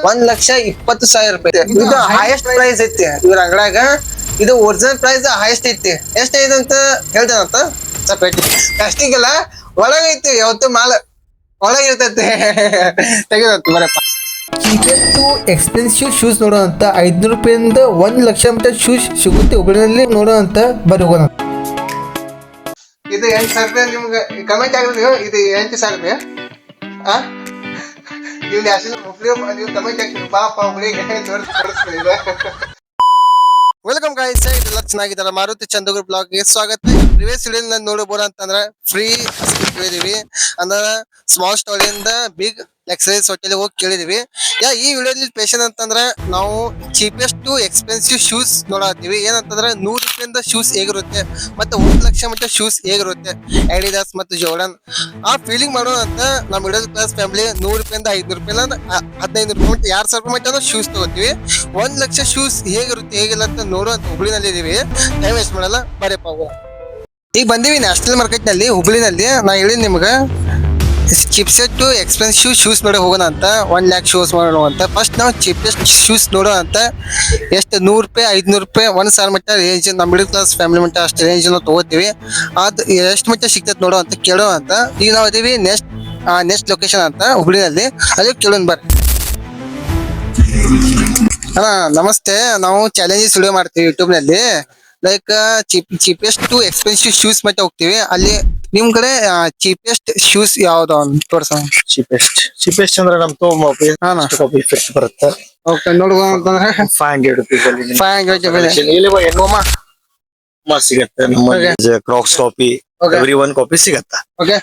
1,20,000 ರೂಪಾಯಿ ಇದು highest price ಐತಿ ಇವ್ರ ಅಂಗಡ್ಯಾಗ. ಇದು ಒರಿಜಿನಲ್ ಪ್ರೈಸ್ ಹೈಯೆಸ್ಟ್ ಐತಿ. ಎಷ್ಟ ಐತಿ ಅಂತ ಹೇಳ್ತೇನಂತ ಸ್ವಲ್ಪ ಅಷ್ಟಿಗೆಲ್ಲ ಒಳಗೈತಿ. ಯಾವತ್ತು ಮಾಲ್ ಒಳಗಿರ್ತೈತಿ ತೆಗೆದಂತ ಬರಪ್ಪ. ಚೀಪೆಸ್ಟ್ ಎಕ್ಸ್ಪೆನ್ಸಿವ್ ಶೂಸ್ ನೋಡೋಂತ 500 ರೂಪಾಯಿಂದ 1,00,000 ಮಟ್ಟ ಶೂಸ್ ಸಿಗುತ್ತೆ ಹುಬ್ಳಿನಲ್ಲಿ. ನೋಡೋಂತ ಬರಿ ಹೋಗೋಣ. ಇದು 8,000 ರೂಪಾಯಿ ನಿಮ್ಗೆ ಕಮೆಂಟ್ ಆಗಿರೋದು. ಇದು 8,000 ರೂಪಾಯಿ. ನೀವು ನೀವು ಕಮೆಂಟ್ ಹಾಕ್ತೀವಿ ಪಾಪ ಹುಡುಗಿಗೆ ವೆಲ್ಕಮ್ ಗಾಯ್ಸ್. ಇದೆಲ್ಲ ಚೆನ್ನಾಗಿದ್ದಾರೆ. ಮಾರುತಿ ಚಂದಗುರು ಬ್ಲಾಗ್ಗೆ ಸ್ವಾಗತ. ಪ್ರಿವಿಯಸ್ ವಿಡಿಯೋ ನೋಡಬಹುದು ಅಂತಂದ್ರೆ ಫ್ರೀ ಕೇಳಿದೀವಿ ಅಂದ್ರೆ ಸ್ಮಾಲ್ ಸ್ಟಾಲ್ ಇಂದ ಬಿಗ್ ಎಕ್ಸೈಸ್ ಹೋಟೆಲ್ ಹೋಗಿ ಕೇಳಿದೀವಿ. ಈ ವಿಡಿಯೋದಲ್ಲಿ ಸ್ಪೆಷಲ್ ಅಂತಂದ್ರೆ ನಾವು ಚೀಪೆಸ್ಟ್ ಟು ಎಕ್ಸ್ಪೆನ್ಸಿವ್ ಶೂಸ್ ನೋಡತ್ತೀವಿ. ಏನಂತಂದ್ರೆ 100 ರೂಪಾಯಿಂದ ಶೂಸ್ ಹೇಗಿರುತ್ತೆ ಮತ್ತೆ 1,00,000 ಮಟ್ಟ ಶೂಸ್ ಹೇಗಿರುತ್ತೆ ಅಡಿಡಾಸ್ ಮತ್ತು ಜೋರ್ಡನ್ ಆ ಫೀಲಿಂಗ್ ಮಾಡೋಣ ಅಂತ ನಮ್ಮ ಮಿಡಲ್ ಕ್ಲಾಸ್ ಫ್ಯಾಮಿಲಿ 100 ರೂಪಾಯಿಂದ 500 ರೂಪಾಯಿ 15 ರೂಪಾಯಿ ಮಟ್ಟ 2,000 ರೂಪಾಯಿ ಮಟ್ಟ ಶೂಸ್ ತಗೋತೀವಿ. 1,00,000 ಶೂಸ್ ಹೇಗಿರುತ್ತೆ ಹೇಗಿಲ್ಲ ಅಂತ ನೋಡುವಂತ ಹುಬ್ಳಿನಲ್ಲಿ ಇದೀವಿ. ಟೈಮ್ ವೇಸ್ಟ್ ಮಾಡಲ್ಲ, ಬರೀ ಹೋಗೋಣ. ಈಗ ಬಂದೀವಿ ನ್ಯಾಷನಲ್ ಮಾರ್ಕೆಟ್ ನಲ್ಲಿ ಹುಬ್ಳಿನಲ್ಲಿ. ನಾ ಹೇಳಿದ್ ನಿಮ್ಗೆ ಚೀಪೆಸ್ಟ್ ಟು ಎಕ್ಸ್ಪೆನ್ಸಿವ್ ಶೂಸ್ ನೋಡಿ ಹೋಗೋಣ ಅಂತ. 1,00,000 ಶೂಸ್ ಮಾಡೋಣ ಅಂತ. ಫಸ್ಟ್ ನಾವು ಚೀಪೆಸ್ಟ್ ಶೂಸ್ ನೋಡೋ ಅಂತ. ಎಷ್ಟು 100 ರೂಪಾಯಿ 500 ರೂಪಾಯಿ 1,000 ಮಟ್ಟ ರೇಂಜ್ ನಮ್ಮ ಮಿಡಲ್ ಕ್ಲಾಸ್ ಫ್ಯಾಮಿಲಿ ಮಟ್ಟ ಅಷ್ಟು ರೇಂಜ್ ನಾವು ತಗೋತೀವಿ. ಅದು ಎಷ್ಟು ಮಟ್ಟ ಸಿಗ್ತೈತೆ ನೋಡೋ ಅಂತ ಕೇಳೋ ಅಂತ. ಈಗ ನಾವು ಇದೀವಿ ನೆಕ್ಸ್ಟ್ ಲೊಕೇಶನ್ ಅಂತ ಹುಬ್ಳಿನಲ್ಲಿ. ಅಲ್ಲಿ ಕೇಳೋಣ ಬರ್ರಿ. ನಮಸ್ತೆ. ನಾವು ಚಾಲೆಂಜಸ್ ವಿಡಿಯೋ ಮಾಡ್ತೀವಿ ಯೂಟ್ಯೂಬ್ ನಲ್ಲಿ. Like cheapest to expensive shoes ಮಟ್ಟ ಹೋಗ್ತೀವಿ. ಅಲ್ಲಿ ನಿಮ್ ಕಡೆ ಚೀಪೆಸ್ಟ್ ಶೂಸ್ ಯಾವ್ದು ತೋರ್ಸ. ಚೀಪೆಸ್ಟ್ ಅಂದ್ರೆ ನಮ್ ಕಾಪಿ ಫಿಕ್ಸ್ ಬರುತ್ತೆ. ಓಕೆ ನೋಡುವ ಅಂತಂದ್ರೆ 500 ರೂಪೀಸ್ ಅಲ್ಲಿ 500 ಇಲ್ಲಿ ಸಿಗತ್ತೆ. ನಮ್ಮ ಕ್ರಾಕ್ಸ್ ಕಾಪಿ ಎವ್ರಿ ಒನ್ ಕಾಪಿ ಸಿಗತ್ತೆ. ಓಕೆ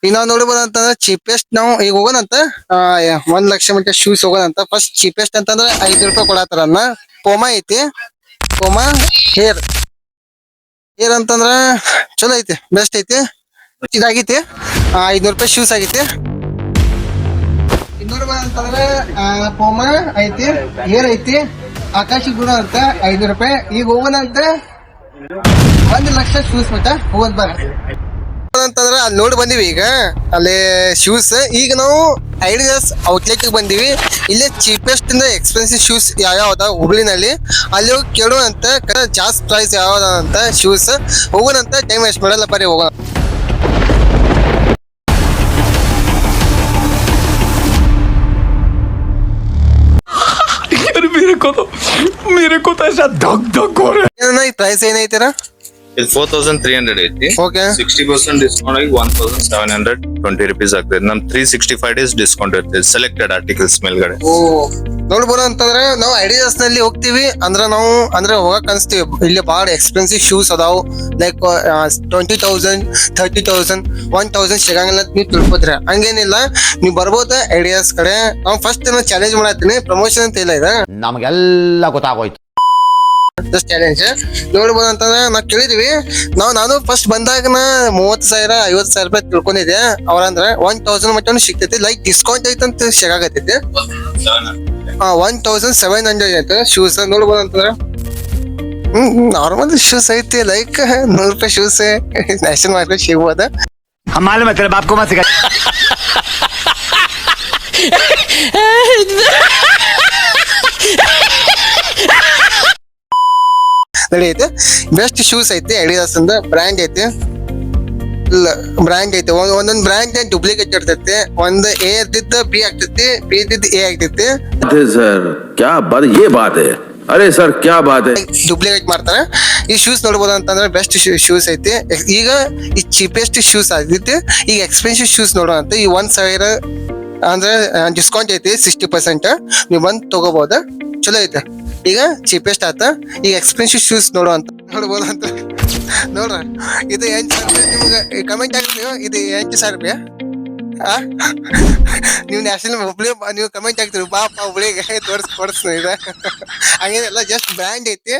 ಈಗ ನಾವು ನೋಡ್ಬೋದು ಅಂತಂದ್ರೆ ಚೀಪೆಸ್ಟ್ ನಾವು ಈಗ ಹೋಗೋಣಂತ 1,00,000 ಮಟ್ಟ ಶೂಸ್ ಹೋಗೋಣಂತ. ಫಸ್ಟ್ ಚೀಪೆಸ್ಟ್ ಅಂತಂದ್ರೆ 5 ರೂಪಾಯಿ ಕೊಡತ್ತಾರನ್ನ. ಪೋಮಾ ಐತಿ. ಪೋಮಾ ಹೇರ್ ಅಂತಂದ್ರ ಚಲೋ ಐತಿ, ಬೆಸ್ಟ್ ಐತಿ. ಇದಾಗೈತಿ 500 ರೂಪಾಯಿ ಶೂಸ್ ಆಗೈತಿ. ಇನ್ನೂರು ಅಂತಂದ್ರೆ ಪೋಮಾ ಐತಿ, ಹೇರ್ ಐತಿ, ಆಕಾಶಿ ಗುಣ ಅಂತ 500 ರೂಪಾಯಿ. ಈಗ ಹೋಗೋಣ ಅಂತ 1,00,000 ಶೂಸ್ ಮಟ್ಟ ಹೋಗೋದ್ ಬರ ಅಂತಂದ್ರೆ ಅಲ್ಲಿ ನೋಡಿ ಬಂದಿವಿ. ಈಗ ಅಲ್ಲಿ ಶೂಸ್ ಈಗ ನಾವು ಐಡಿಯಾಸ್ ಔಟ್ಲೆಟ್ ಬಂದಿವಿ. ಇಲ್ಲೇ ಚೀಪೆಸ್ಟ್ ಇಂದ ಎಕ್ಸ್ಪೆನ್ಸಿವ್ ಶೂಸ್ ಯಾವ್ಯಾವ ಹುಬ್ಳಿನಲ್ಲಿ ಅಲ್ಲಿ ಹೋಗಿ ಕೇಳೋ ಅಂತ. ಜಾಸ್ತಿ ಪ್ರೈಸ್ ಯಾವ್ದ ಅಂತ ಶೂಸ್ ಹೋಗೋಣಂತ. ಟೈಮ್ ವೇಸ್ಟ್ ಮಾಡಲ್ಲ, ಬರೀ ಹೋಗೋಣ. मेरे को तो ऐसा धक धक हो रहा है. ಈ ಪ್ರೈಸ್ ಏನೈತೀರ? ಇದು 4,300 ಐತಿ. ಓಕೆ 60% ಡಿಸ್ಕೌಂಟ್ ಆಗಿ 1,720 ರೂಪೀಸ್ ಆಗ್ತದೆ. ನಮ್ 365 ಡೇಸ್ ಡಿಸ್ಕೌಂಟ್ ಇರ್ತದೆ ಸೆಲೆಕ್ಟೆಡ್ ಆರ್ಟಿಕಲ್ಸ್ ಮೇಲ್ಗಡೆ. ನೋಡ್ಬೋದು ಅಂತಂದ್ರೆ ನಾವು ಐಡಿಯಾಸ್ ನಲ್ಲಿ ಹೋಗ್ತೀವಿ ಅಂದ್ರೆ ನಾವು ಅಂದ್ರೆ ಹೋಗಕ್ ಅನ್ಸ್ತೀವಿ. ಇಲ್ಲಿ ಬಹಳ ಎಕ್ಸ್ಪೆನ್ಸಿವ್ ಶೂಸ್ ಅದಾವು. ಲೈಕ್ 20,000 30,000 1,000 ಸಿಗಂಗಿಲ್ಲ ನೀವು ತಿಳ್ಕೊತೀರ. ಹಂಗೇನಿಲ್ಲ, ನೀವು ಬರ್ಬೋದು ಐಡಿಯಾಸ್ ಕಡೆ. ನಾವು ಫಸ್ಟ್ ಚಾಲೆಂಜ್ ಮಾಡತ್ತೀನಿ. ಪ್ರಮೋಷನ್ ಅಂತ ಇಲ್ಲ ಇದೆ, ನಮಗೆಲ್ಲ ಗೊತ್ತಾಗೋಯ್ತು. ಜಸ್ಟ್ ಚಾಲೆಂಜ್ ನೋಡ್ಬೋದು ಅಂತಂದ್ರೆ ನಾವು ಕೇಳಿದ್ವಿ. ನಾನು ಫಸ್ಟ್ ಬಂದಾಗ 30,000 50,000 ರೂಪಾಯಿ ತಿಳ್ಕೊಂಡಿದ್ದೆ. ಅವ್ರಂದ್ರೆ 1,000 ಮಟ್ಟ ಸಿಗ್ತೈತಿ. Like discount ಐತಂತ ಸಿಗಾಕತ್ತೈತಿ. 1,700 ಐತೆ ಶೂಸ್. ನೋಡ್ಬೋದು ಅಂತಂದ್ರೆ ನಾರ್ಮಲ್ ಶೂಸ್ ಐತಿ. ಲೈಕ್ 100 ರೂಪಾಯಿ ಶೂಸ್ ನ್ಯಾಷನಲ್ ಮಾರ್ಕೆಟ್ ಸಿಗ್ಬೋದ. ನಡಿ ಐತೆ. ಬೆಸ್ಟ್ ಶೂಸ್ ಐತಿ. ಅಡಿಡಾಸ್ ಅಂತ ಬ್ರ್ಯಾಂಡ್ ಐತಿ. ಬ್ರ್ಯಾಂಡ್ ಐತಿ. ಒಂದೊಂದ್ ಬ್ರ್ಯಾಂಡ್ ಡೂಪ್ಲಿಕೇಟ್ ಇರ್ತೈತಿ. ಒಂದು ಎ ಇರ್ತಿತ್ತು ಬಿ ಆಗ್ತೈತಿ, ಬಿ ಇದ್ದಿದ್ದು ಎ ಆಗ್ತೈತಿ. ಅರೆ ಸರ್ ಕ್ಯಾ ಬಾತ್ ಹೈ. ಡೂಪ್ಲಿಕೇಟ್ ಮಾಡ್ತಾರೆ. ಈ ಶೂಸ್ ನೋಡ್ಬೋದು ಅಂತಂದ್ರೆ ಬೆಸ್ಟ್ ಶೂಸ್ ಐತಿ. ಈಗ ಈ ಚೀಪೆಸ್ಟ್ ಶೂಸ್ ಆಗೈತಿ. ಈಗ ಎಕ್ಸ್ಪೆನ್ಸಿವ್ ಶೂಸ್ ನೋಡುವಂತ ಈ 1,000 ಅಂದ್ರೆ ಡಿಸ್ಕೌಂಟ್ ಐತಿ 60%. ನೀವು ಬಂದ್ ತಗೋಬಹುದು. ಚಲೋ ಐತೆ. ಈಗ ಚೀಪೆಸ್ಟ್ ಆತ. ಈಗ ಎಕ್ಸ್ಪೆನ್ಸಿವ್ ಶೂಸ್ ನೋಡುವಂತ ನೋಡ್ಬೋದು ಅಂತ. ನೋಡ್ರ ಇದು 8,000 ರೂಪಾಯಿ. ನಿಮ್ಗೆ ಕಮೆಂಟ್ ಆಗ್ತೀವಿ ಇದು 8,000 ರೂಪಾಯಿ. ನೀವು ನ್ಯಾಷನಲ್ ಹುಬ್ಳಿ ನೀವು ಕಮೆಂಟ್ ಆಗ್ತೀರಿ ಪಾಪ ಹುಬ್ಳಿಗೆ ಕೊಡ್ಸ್ತೀನಿ ಇದೆ. ಹಂಗೇನೆಲ್ಲ ಜಸ್ಟ್ ಬ್ರ್ಯಾಂಡ್ ಐತಿ.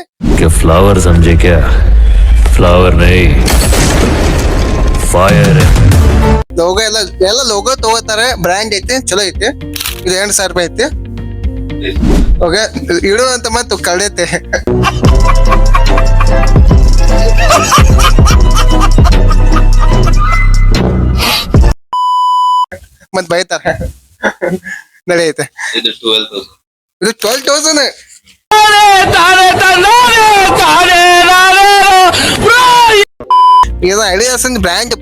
ಫ್ಲವರ್ ಸಮझे क्या फ्लावर नहीं फायर है. ಲೋಗೋ ಎಲ್ಲ ಲೋಗೋ ತಗೋತಾರೆ. ಬ್ರ್ಯಾಂಡ್ ಐತಿ, ಚಲೋ ಐತಿ. ಇದು 2,000 ರೂಪಾಯಿ ಐತಿ. ಓಕೆ ಇಡು ಅಂತ ಮತ್ತು ಕಳ್ದೈತೆ. ಮತ್ ಬೈತಾರ. ನಡೆಯುತ್ತೆ. ಇದು 12,000. ಇದು 12,000. ಇದು ಅಡಿಡಾಸ್ ಬ್ರ್ಯಾಂಡ್.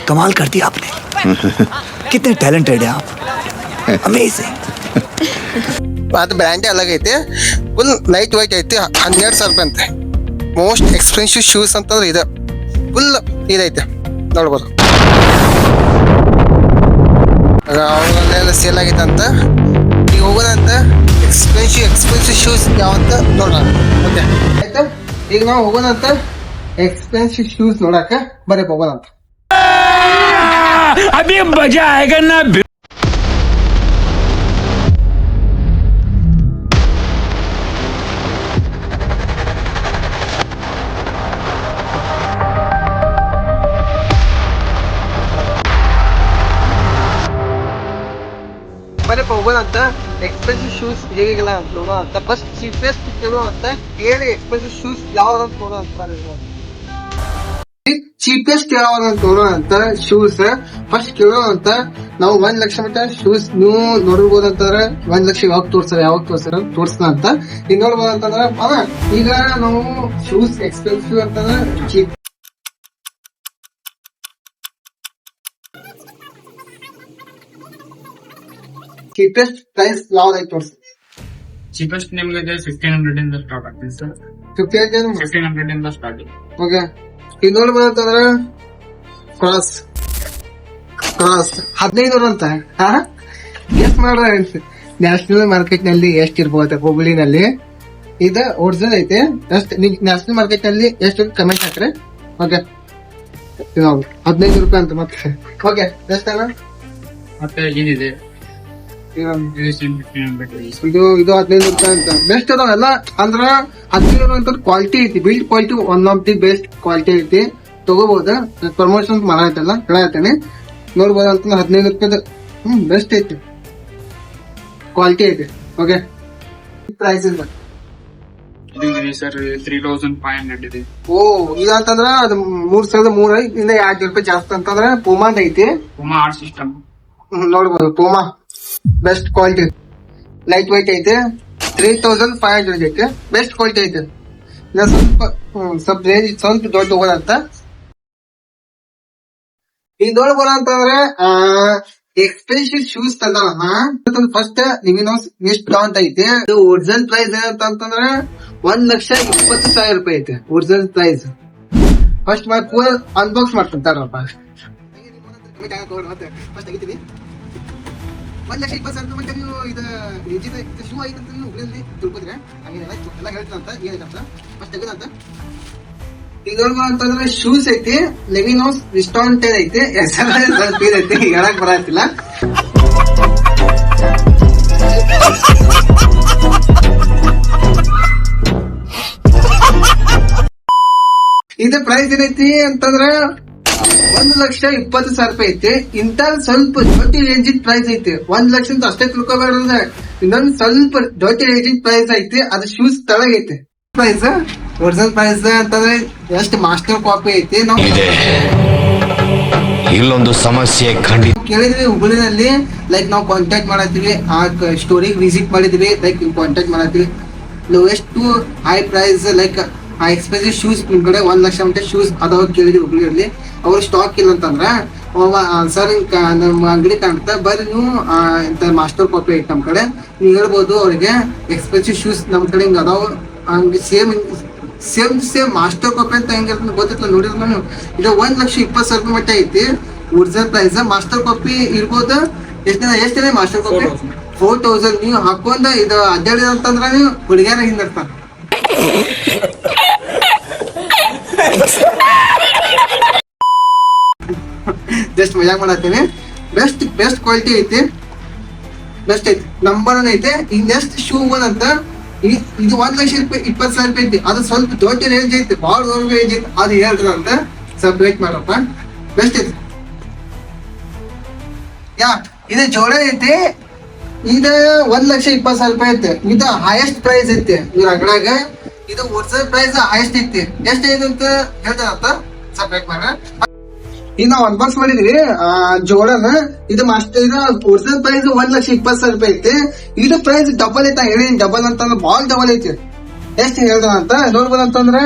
कमाल कर दिया आपने कितने टैलेंटेड है आप अमेजिंग ಅದು ಬ್ರ್ಯಾಂಡೇ ಅಲಗ್ ಐತಿ. ಫುಲ್ ಲೈಟ್ ವೈಟ್ ಐತಿ. 12,000 ರೂಪಾಯಿ ಅಂತೆ. ಮೋಸ್ಟ್ ಎಕ್ಸ್ಪೆನ್ಸಿವ್ ಶೂಸ್ ಅಂತಂದ್ರೆ ಇದು ಫುಲ್ ಇದೈತೆ ನೋಡ್ಬೋದು. ಅವಾಗೆಲ್ಲ ಸೇಲ್ ಆಗೈತೆ ಅಂತ. ಈಗ ಹೋಗೋದಂತ ಎಕ್ಸ್ಪೆನ್ಸಿವ್ ಶೂಸ್ ಯಾವಂತ ನೋಡೋಣ. ಓಕೆ ಆಯ್ತಾ, ಈಗ ನಾವು ಹೋಗೋದಂತ ಎಕ್ಸ್ಪೆನ್ಸಿವ್ ಶೂಸ್ ನೋಡಕ ಬರೀ ಹೋಗೋದಂತ. अभी मजा आएगा ना ಬರೀ ಹೋಗೋದಂತ ಎಕ್ಸ್ಪೆನ್ಸಿವ್ ಶೂಸ್ ಹೇಗಿಲ್ಲ ಅಂತ ನೋಡೋದಂತ. ಫಸ್ಟ್ ಚೀಪೆಸ್ಟ್ ಕೇಳುವಂತ ಹೇಳಿ ಎಕ್ಸ್ಪೆನ್ಸಿವ್ ಶೂಸ್ ಯಾವ್ದಂತ ನೋಡೋದಂತ. ಚೀಪೆಸ್ಟ್ ಯಾವ್ದಂತ ನೋಡೋದಂತ ಶೂಸ್ ಫಸ್ಟ್ ಕೇಳೋದಂತ. ನಾವು 1 ಲಕ್ಷ ಮಟ್ಟ ಶೂಸ್ ನೀವು ನೋಡ್ಬೋದಂತಂದ್ರೆ 1 ಲಕ್ಷ ಯಾವಾಗ ತೋರ್ಸ್ತಾರ ಅಂತ ಈಗ ನೋಡ್ಬೋದಂತಂದ್ರ ಈಗ ನಾವು ಶೂಸ್ ಎಕ್ಸ್ಪೆನ್ಸಿವ್ ಅಂತಂದ್ರೆ ಚೀಪೆಸ್ಟ್ ಪ್ರೈಸ್ ಯಾವ್ದಾಯ್ತು ತೋರ್ಸಿ. ಚೀಪೆಸ್ಟ್ ನಿಮ್ಗೆ 1,500 ಇಂದ ಸ್ಟಾರ್ಟ್ ಆಗ್ತದೆ ಸರ್. 1,500 ಇಂದ ಸ್ಟಾರ್ಟ್. ಓಕೆ, ಈಗ ನೋಡ್ಬೋದಂತಂದ್ರ ಕ್ರಾಸ್ 1500 ಅಂತ. ಎಷ್ಟ್ ಮಾಡ್ರ ನ್ಯಾಷನಲ್ ಮಾರ್ಕೆಟ್ ನಲ್ಲಿ ಎಷ್ಟ್ ಇರ್ಬೋದು ಹುಬ್ಳಿನಲ್ಲಿ. ಇದು ಒರಿಜಿನಲ್ ಐತೆ. ನ್ಯಾಷನಲ್ ಮಾರ್ಕೆಟ್ ನಲ್ಲಿ ಎಷ್ಟು ಕಮೆಂಟ್ ಹಾಕ್ರೆ. ಓಕೆ, 1500 ರೂಪಾಯಿ ಅಂತ ಮತ್ತೆ. ಓಕೆ, ಎಷ್ಟಲ್ಲ ಮತ್ತೆ ಏನಿದೆ ಇದು 1500 ರೂಪಾಯಿ ಅಂತ. ಬೆಸ್ಟ್ ಅದಾವೆಲ್ಲ ಅಂದ್ರ 1500 ಅಂತ ಕ್ವಾಲಿಟಿ ಐತಿ. Build quality one of the best quality ಐತಿ. ತಗೋಬಹುದು. ಪ್ರಮೋಷನ್ ಮಾಡತ್ತಲ್ಲ ಹೇಳತ್ತೇನೆ. ನೋಡ್ಬೋದು ಅಂತ 1500 ರೂಪಾಯಿ ಬೆಸ್ಟ್ ಐತಿ, ಕ್ವಾಲಿಟಿ ಐತಿ. ಓಕೆ, ಪ್ರೈಸ್ ಇಲ್ಲ ಇದೆ ಸರ್ 3,500 ಇದೆ. ಓ, ಇದಂತಂದ್ರ ಅದು 3,300 ಇಂದ 2,000 ರೂಪಾಯಿ ಜಾಸ್ತಿ ಅಂತಂದ್ರ ಪೂಮಾದ ಐತಿ. ಪೂಮಾ ಆರ್ಟ್ ಸಿಸ್ಟಮ್ ನೋಡ್ಬೋದು. Puma best quality, light white ಐತೆ. 3,500 ಐತೆ. ಬೆಸ್ಟ್ ಕ್ವಾಲಿಟಿ ಐತೆ. ಸ್ವಲ್ಪ ರೇಂಜ್ ಸ್ವಲ್ಪ ದೊಡ್ಡ ಹೋಗೋದಂತ. ಈಗ ನೋಡ್ಬೋದ ಅಂತಂದ್ರೆ ಎಕ್ಸ್ಪೆನ್ಸಿವ್ ಶೂಸ್ ತಂದಲ್ಲ. ಫಸ್ಟ್ ನಿಮಗೆ ಎಷ್ಟು ಅಂತ ಐತೆ. ಒರಿಜಿನಲ್ ಪ್ರೈಸ್ ಏನಂತಂದ್ರೆ 1,20,000 ರೂಪಾಯಿ ಐತೆ ಒರಿಜಿನಲ್ ಪ್ರೈಸ್. ಫಸ್ಟ್ ಪೂರ ಅನ್ಬಾಕ್ಸ್ ಮಾಡ್ತಾರಪ್ಪ. ಫಸ್ಟ್ ತೆಗಿತೀನಿ. 1,20,000 ರೂಪಾಯಿ ನೀವು ಇದು ಶೂ ಐತೆ ಅಂತ ನೀವು ಹುಬ್ಳಿಯಲ್ಲಿ ತಿಳ್ಕೊದ್ರೆ ಹಂಗೇನೆಲ್ಲ ಎಲ್ಲ ಹೇಳ್ತಂತ ಏನೈತಂತ ಫಸ್ಟ್ ತೆಗೆದಂತ. ಈಗ ನೋಡ್ಬೋದು ಅಂತಂದ್ರೆ ಶೂಸ್ ಐತಿ. ಲೆವಿನೋಸ್ ರಿಸ್ಟಾಂಟೆಡ್ ಐತಿ. ಸ್ವಲ್ಪ ಇದೈತಿ, ಹೇಳಕ್ ಬರತ್ತಿಲ್ಲ. ಇದು ಪ್ರೈಸ್ ಏನೈತಿ ಅಂತಂದ್ರ 1,20,000 ರೂಪಾಯಿ ಐತಿ. ಇಂತ ಸ್ವಲ್ಪ ದೊಡ್ಡ ರೇಂಜಿನ ಪ್ರೈಸ್ ಐತಿ. 1 ಲಕ್ಷ ಅಂತ ಅಷ್ಟೇ ತಿಳ್ಕೊಬೇಡ್ರ. ಇನ್ನೊಂದ್ ಸ್ವಲ್ಪ ದೊಡ್ಡ ರೇಂಜಿನ ಪ್ರೈಸ್ ಐತಿ. ಅದು ಶೂಸ್ ತಳಗೈತಿ. ಪ್ರೈಸ್ ಒರಿಜಿನಲ್ ಪ್ರೈಸ್ ಅಂತಂದ್ರೆ ಎಷ್ಟು ಮಾಸ್ಟರ್ ಕಾಪಿ ಐತಿ. ನಾವು ಇಲ್ಲೊಂದು ಸಮಸ್ಯೆ ಖಂಡಿತ ಕೇಳಿದ್ವಿ ಹುಬ್ಳಿನಲ್ಲಿ. ಲೈಕ್ ನಾವು ಕಾಂಟ್ಯಾಕ್ಟ್ ಮಾಡತ್ತೀವಿ, ಆ ಸ್ಟೋರಿಗೆ ವಿಸಿಟ್ ಮಾಡಿದ್ವಿ. ಲೈಕ್ ಕಾಂಟ್ಯಾಕ್ಟ್ ಮಾಡತ್ತೀವಿ. Lowest to high price like ಆ ಎಕ್ಸ್ಪೆನ್ಸಿವ್ ಶೂಸ್ ನಿಮ್ ಕಡೆ 1 ಲಕ್ಷ ಮಟ್ಟ ಶೂಸ್ ಅದಾವ ಕೇಳಿದ್ವಿ ಹುಬ್ಳಿಯಲ್ಲಿ. ಅವ್ರ ಸ್ಟಾಕ್ ಇಲ್ಲ ಅಂತಂದ್ರ ಸರ್ ನಮ್ಮ ಅಂಗಡಿ ಕಾಣುತ್ತೆ ಬರ್ರಿ ನೀವು ಇಂತ ಮಾಸ್ಟರ್ ಕಾಪಿ ಐತಿ ನಮ್ ಕಡೆ. ನೀವು ಹೇಳ್ಬೋದು ಅವ್ರಿಗೆ ಎಕ್ಸ್ಪೆನ್ಸಿವ್ ಶೂಸ್ ನಮ್ ಕಡೆ ಹಿಂಗ ಅದಾವ. ಹಂಗೆ ಸೇಮ್ ಮಾಸ್ಟರ್ ಕಾಪಿ ಅಂತ ಹೆಂಗಿರ್ತದೆ ಗೊತ್ತಿಲ್ಲ. ನೋಡಿದ್ರೆ ನಾನು ಇದು 1,20,000 ರೂಪಾಯಿ ಮಟ್ಟ ಐತಿ ಒರಿಜಿನಲ್ ಪ್ರೈಸ್. ಮಾಸ್ಟರ್ ಕಾಪಿ ಇರ್ಬೋದು. ಎಷ್ಟಿದೆ ಮಾಸ್ಟರ್ ಕಾಪಿ 4,000. ನೀವು ಹಾಕೊಂಡ ಇದು ಅಡ್ಡಾಡಿದ ಅಂತಂದ್ರ ನೀವು ಹುಡುಗಿಯರ ಹಿಂದಿರ್ತಾರ. ಜಸ್ಟ್ ಮಜಾಕ್ ಮಾಡತ್ತೀನಿ. ಬೆಸ್ಟ್ ಕ್ವಾಲಿಟಿ ಐತಿ. ಬೆಸ್ಟ್ ಐತಿ, ನಂಬರ್ 1 ಐತೆ. ಈಗ ನೆಕ್ಸ್ಟ್ ಶೂ ಅಂತ ಇದು 1,20,000 ರೂಪಾಯಿ ಐತಿ. ಅದು ಸ್ವಲ್ಪ ದೊಡ್ಡ ರೇಂಜ್ ಐತಿ, ಭಾಳ ದೊಡ್ಡ ರೇಂಜ್ ಐತಿ. ಅದು ಹೇಳ್ರಿ ಅಂತ ಸ್ವಲ್ಪ ವೇಟ್ ಮಾಡಪ್ಪ. ಬೆಸ್ಟ್ ಐತಿ. ಇದು ಜೋಳ ಐತಿ. ಇದು 1,20,000 ರೂಪಾಯಿ ಐತಿ. ಇದು ಹೈಯೆಸ್ಟ್ ಪ್ರೈಸ್ ಐತಿ ಇವ್ರ ಅಂಗಡ್ಯಾಗ. ಇದು ಒರಿಜಿನಲ್ ಪ್ರೈಸ್ ಹೈಯೆಸ್ಟ್ ಐತಿ. ಎಷ್ಟು ಐತಿ ಅಂತ ಹೇಳ್ತಾರಂತ ಸ್ವಲ್ಪ ವೇಟ್ ಮಾಡ. ಈಗ ನಾವ್ ಅನ್ಬಾಕ್ಸ್ ಮಾಡಿದ್ವಿ ಜೋಡನ್ ಇದು ಮಾಸ್ಟರ್ ಇದು ಒರಿಜಿನಲ್ ಪ್ರೈಸ್ 1,20,000 ರೂಪಾಯಿ ಐತಿ. ಇದು ಪ್ರೈಸ್ ಡಬಲ್ ಐತಿ. ಹೇಳಿ ಡಬಲ್ ಅಂತಂದ್ರೆ ಬಾಳ್ ಡಬಲ್ ಐತಿ. ಎಷ್ಟ್ ಹೇಳ್ದ ಅಂತ ನೋಡ್ಬೋದಂತಂದ್ರ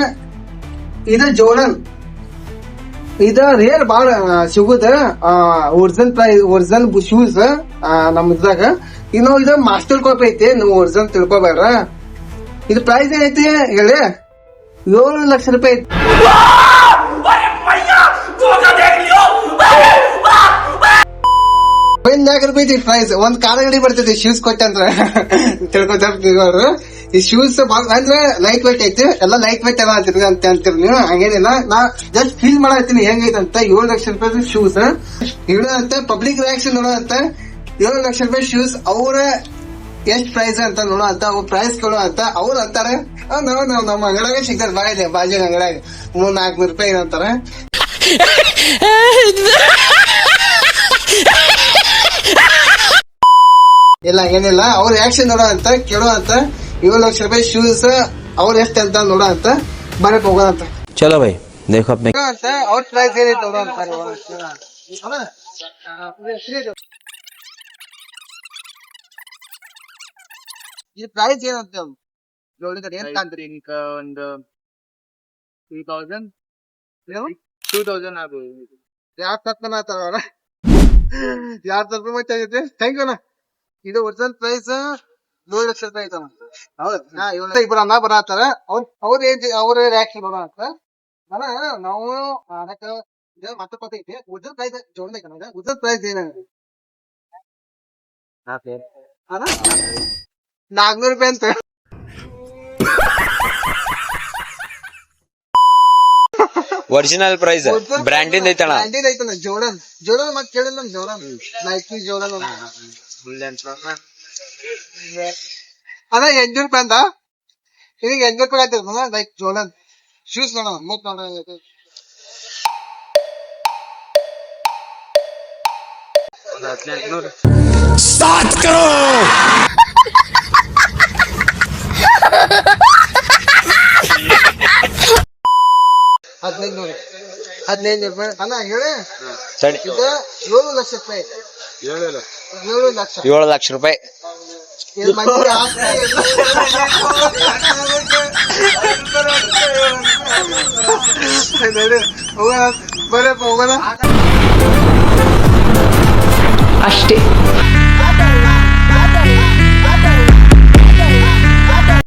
ಇದು ಜೋಡನ್ ಇದು ರೇರ್ ಬಾಳ ಸಿಗುದ ಒರಿಜಿನಲ್ ಪ್ರೈಸ್ ಒರಿಜಿನಲ್ ಶೂಸ್ ನಮ್ ಇದ್ರಾಗ. ಇನ್ನು ಇದು ಮಾಸ್ಟರ್ ಕಾಪಿ ಐತಿ, ನೀವು ಒರಿಜಿನಲ್ ತಿಳ್ಕೊಬೇಡ್ರ. ಇದು ಪ್ರೈಸ್ ಏನೈತಿ ಹೇಳಿ 7 ಲಕ್ಷ ರೂಪಾಯಿ ಐತಿ. 1 lakh ರೂಪಾಯಿ ಐತಿ ಪ್ರೈಸ್. ಒಂದ್ ಕಾರ ಗಾಡಿ ಬರ್ತೈತಿ ಶೂಸ್ ಕೊಟ್ಟಂದ್ರ ತಿಳ್ಕೊತಾರ. ಈ ಶೂಸ್ ಅಂದ್ರೆ ಲೈಟ್ ವೇಟ್ ಐತಿ, ಎಲ್ಲ ಲೈಟ್ ವೇಟ್ ಎಲ್ಲ ಅಂತೀರಿ ನೀವು. ಹಂಗೇನಿಲ್ಲ, ನಾ ಜಸ್ಟ್ ಫೀಲ್ ಮಾಡತ್ತೀನಿ ಹೆಂಗೈತೆ ಅಂತ. 7 ಲಕ್ಷ ರೂಪಾಯಿ ಶೂಸ್ ಹೇಳೋ ಅಂತ ಪಬ್ಲಿಕ್ ರಿಯಾಕ್ಷನ್ ನೋಡೋ ಅಂತ. 7 ಲಕ್ಷ ರೂಪಾಯಿ ಶೂಸ್ ಅವ್ರ ಎಷ್ಟ್ ಪ್ರೈಸ್ ಅಂತ ನೋಡೋ ಅಂತ, ಅವ್ರ ಪ್ರೈಸ್ ಕೊಡೋ ಅಂತ ಅವ್ರು ಅಂತಾರೆ. ನಾವ್ ನಮ್ಮ ಅಂಗಡಾಗ ಸಿಗ್ತಾರೆ ಬಾಯಿದೆ ಬಾಜು ಅಂಗಡಾಗ 300-400 ರೂಪಾಯಿ ಅಂತಾರ. ಇಲ್ಲ ಏನಿಲ್ಲ, ಅವ್ರ ರಿಯಾಕ್ಷನ್ ನೋಡೋ ಅಂತ ಕೇಳೋ ಅಂತ. 7 ಲಕ್ಷ ರೂಪಾಯಿ ಶೂಸ್ ಅವ್ರ ಎಷ್ಟ್ ಅಂತ ನೋಡೋ ಅಂತ. ಬರಕ್ ಹೋಗೋಣ ಅಂತ. चलो भाई देखो अपने ಅಂತ ಅವ್ರ ಪ್ರೈಸ್ ಏನೈತೆ ನೋಡೋ ಅಂತ. ಈ ಪ್ರೈಸ್ ಏನಂತ ಜೋಡಿದ್ರೆ ಏನ್ ತಂದ್ರಿ? ಈಗ ಒಂದು 2,000 ಆಗ್ಬೋದು. ಯಾರ್ ತಕ್ಕನ ಆತರ ಯಾರ್ ತಕ್ಕ ಮತ್ತೆ ಥ್ಯಾಂಕ್ ಯು. ಇದು ಒರಿಜಿನಲ್ ಪ್ರೈಸ್ 7 ಲಕ್ಷ ರೂಪಾಯಿ ಐತನ. ಹೌದಾ? ಇಬ್ರು ಅನ್ನ ಬರತ್ತಾರ. ಅವ್ರ ರಿಯಾಕ್ಷನ್ ಬರೋ ಅಂತ ನಾವು ಮತ್ತೆ ಗೊತ್ತೈತಿ. ಒರಿಜಿನಲ್ ಪ್ರೈಸ್ ಜೋಡನ್ ಐತೆ ನಮ್ಗೆ. ಒರಿಜಿನಲ್ ಪ್ರೈಸ್ ಏನಾಗಿದೆ 400 ರೂಪಾಯಿ ಅಂತ. Original price ಬ್ರ್ಯಾಂಡಿಂದ ಐತಣ. ಬ್ರ್ಯಾಂಡಿಂದ ಐತನ ಜೋಡನ್. ಜೋಡನ್ ಮತ್ತೆ ಕೇಳಿಲ್ಲ ಜೋಡನ್ ನೈಕಿ ಜೋಡನ್ ಅಣ್ಣ 800 ರೂಪಾಯಿ ಅಂತ. ಇದೀಗ 800 ರೂಪಾಯಿ ಆಯ್ತದ ಲೈಕ್ ಜೋಡನ್ ಶೂಸ್ ನೋಡೋಣ. ಮೂತ್ ನೋಡೋಣ स्टार्ट करो 1500 ರೂಪಾಯಿ ಅಣ್ಣ ಹೇಳಿ. ಸರಿ, ಇದು 7 ಲಕ್ಷ ರೂಪಾಯಿ. 7 ಲಕ್ಷ 7 ಲಕ್ಷ ರೂಪಾಯಿ. ಇದು ಮಂದಿ ಆಸ್ತಿ. ಹೋಗೋಣ ಬರಪ್ಪ ಹೋಗೋಣ ಅಷ್ಟೇ.